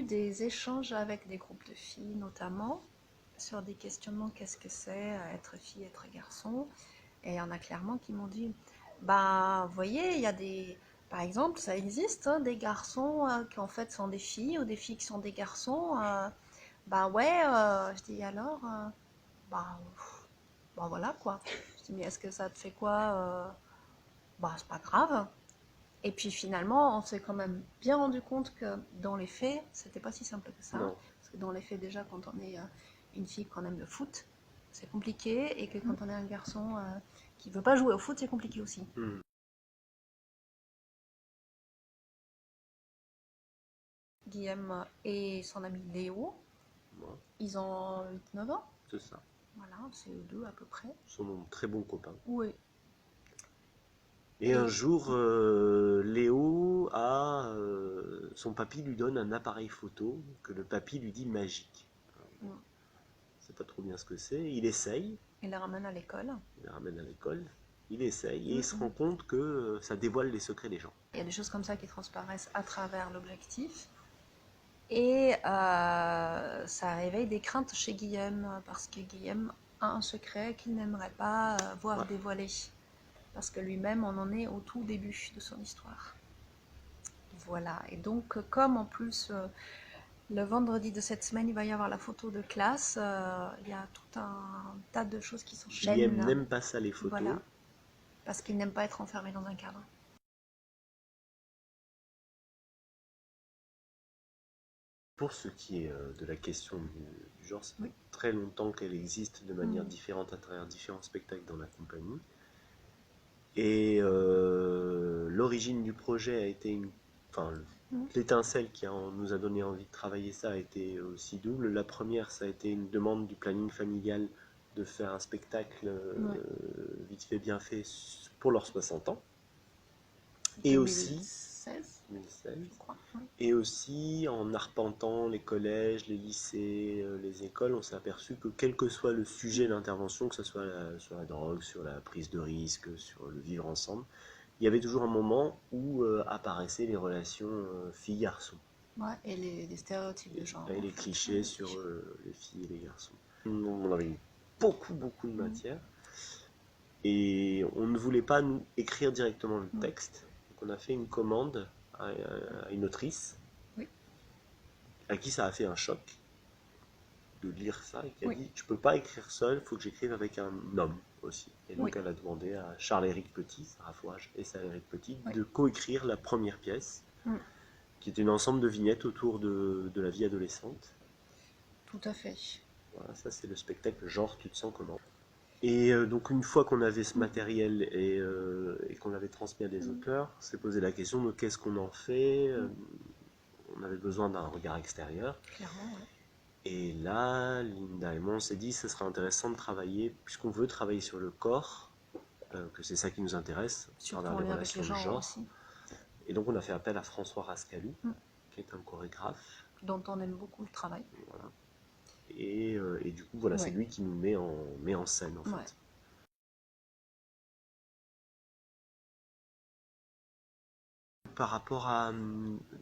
des échanges avec des groupes de filles notamment, sur des questionnements, qu'est-ce que c'est être fille, être garçon. Et il y en a clairement qui m'ont dit, bah, vous voyez, il y a des... Par exemple, ça existe, hein, des garçons qui en fait sont des filles ou des filles qui sont des garçons. Bah ouais, je dis alors, bah, bah voilà quoi. Je dis, mais est-ce que ça te fait quoi bah c'est pas grave. Et puis finalement, on s'est quand même bien rendu compte que dans les faits, c'était pas si simple que ça. Non. Parce que dans les faits, déjà, quand on est une fille qu'on aime le foot, c'est compliqué. Et que quand on est un garçon qui veut pas jouer au foot, c'est compliqué aussi. Hmm. Guillaume et son ami Léo, Ouais, ils ont 8-9 ans. c'est ça. Voilà, c'est eux deux à peu près. Ce sont de très bons copains. Oui. Et un Et jour, Léo son papy lui donne un appareil photo que le papy lui dit magique. mm, Je sais pas trop bien ce que c'est. Il essaye, il les ramène à l'école. il le ramène à l'école, il essaye et il se Mm. rend compte que ça dévoile les secrets des gens. Il y a des choses comme ça qui transparaissent à travers l'objectif. Et ça réveille des craintes chez Guillaume, parce que Guillaume a un secret qu'il n'aimerait pas voir Ouais. dévoilé. Parce que lui-même, on en est au tout début de son histoire. Voilà. Et donc, comme en plus, le vendredi de cette semaine, il va y avoir la photo de classe, il y a tout un tas de choses qui Guillaume s'enchaînent. n'aime pas ça les photos. Voilà. Parce qu'il n'aime pas être enfermé dans un cadre. Pour ce qui est de la question du genre, ça fait Oui. très longtemps qu'elle existe de manière Mm. différente à travers différents spectacles dans la compagnie. Et l'origine du projet a été enfin, Mm. l'étincelle qui nous a donné envie de travailler ça a été aussi double. La première, ça a été une demande du planning familial de faire un spectacle Ouais. vite fait, bien fait pour leurs 60 ans. Et aussi, 2016, 2016, je crois. Oui. et aussi en arpentant les collèges, les lycées, les écoles, on s'est aperçu que quel que soit le sujet d'intervention, que ce soit sur la drogue, sur la prise de risque, sur le vivre ensemble, il y avait toujours un moment où apparaissaient les relations filles-garçons. Ouais, et les stéréotypes de genre. Et En les fait. clichés sur les filles et les garçons. On avait eu beaucoup, beaucoup de Mm. matière. Et on ne voulait pas nous écrire directement le Mm. texte. Donc on a fait une commande à une autrice Oui. à qui ça a fait un choc de lire ça et qui a Oui. dit je peux pas écrire seul, il faut que j'écrive avec un homme aussi. Et donc Oui. elle a demandé à Charles-Éric Petit, Sarah Fouage et Charles-Éric Petit, Oui. de coécrire la première pièce, Mm. qui est un ensemble de vignettes autour de la vie adolescente. Tout à fait. Voilà, ça c'est le spectacle Genre tu te sens comment. Et donc une fois qu'on avait ce matériel et qu'on l'avait transmis à des auteurs, on s'est posé la question de qu'est-ce qu'on en fait. On avait besoin d'un regard extérieur. Clairement, ouais. Et là, Linda et moi, on s'est dit ce serait intéressant de travailler, puisqu'on veut travailler sur le corps, que c'est ça qui nous intéresse, à Surtout travers en les lien avec les relations de genres genre. aussi. Et donc on a fait appel à François Rascalou, Mm. qui est un chorégraphe. Dont on aime beaucoup le travail. Voilà. Et du coup, voilà, c'est Ouais. lui qui nous met en scène, en fait. Ouais. Par rapport à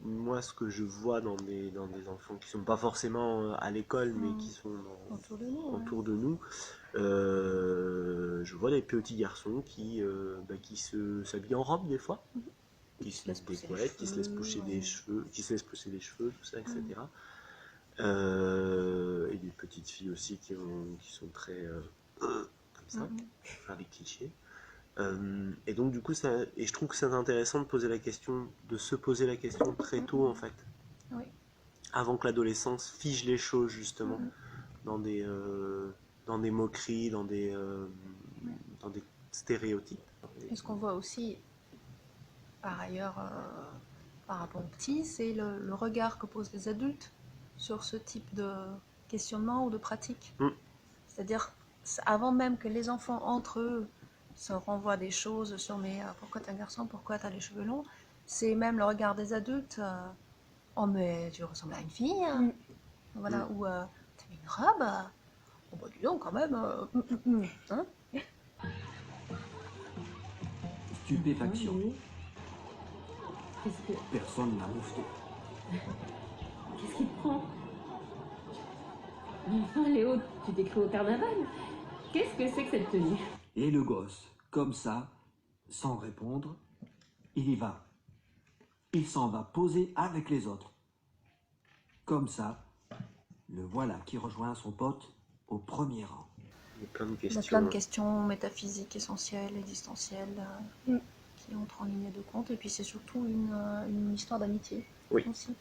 moi, ce que je vois dans des enfants qui sont pas forcément à l'école, mais qui sont Autour de nous. autour de nous, je vois des petits garçons qui s'habillent en robe des fois, qui se mettent des couettes, qui se laissent pousser des cheveux, qui se laissent pousser les cheveux, tout ça, etc. Et des petites filles aussi qui sont très comme ça, faire des clichés. Et donc du coup, et je trouve que c'est intéressant de poser la question, de se poser la question très tôt en fait, Oui. avant que l'adolescence fige les choses justement dans dans des moqueries, dans des stéréotypes. Et ce qu'on voit aussi, par ailleurs, par rapport aux petits, c'est le regard que posent les adultes sur ce type de questionnement ou de pratique. Mm. C'est-à-dire, avant même que les enfants entre eux se renvoient des choses sur mais pourquoi t'es un garçon, pourquoi t'as les cheveux longs, c'est même le regard des adultes. Oh mais tu ressembles à une fille, hein. Voilà, ou t'as mis une robe, oh bah dis donc quand même, hein. Stupéfaction. Personne n'a moufté. Qu'est-ce qu'il prend? Enfin, Léo, tu t'es cru au carnaval. Qu'est-ce que c'est que cette tenue? Et le gosse, comme ça, sans répondre, il y va. Il s'en va poser avec les autres. Comme ça, le voilà qui rejoint son pote au premier rang. Il y a plein de Il y a questions. plein de questions métaphysiques essentielles, existentielles, qui entrent en ligne de compte. Et puis c'est surtout une histoire d'amitié Oui. aussi.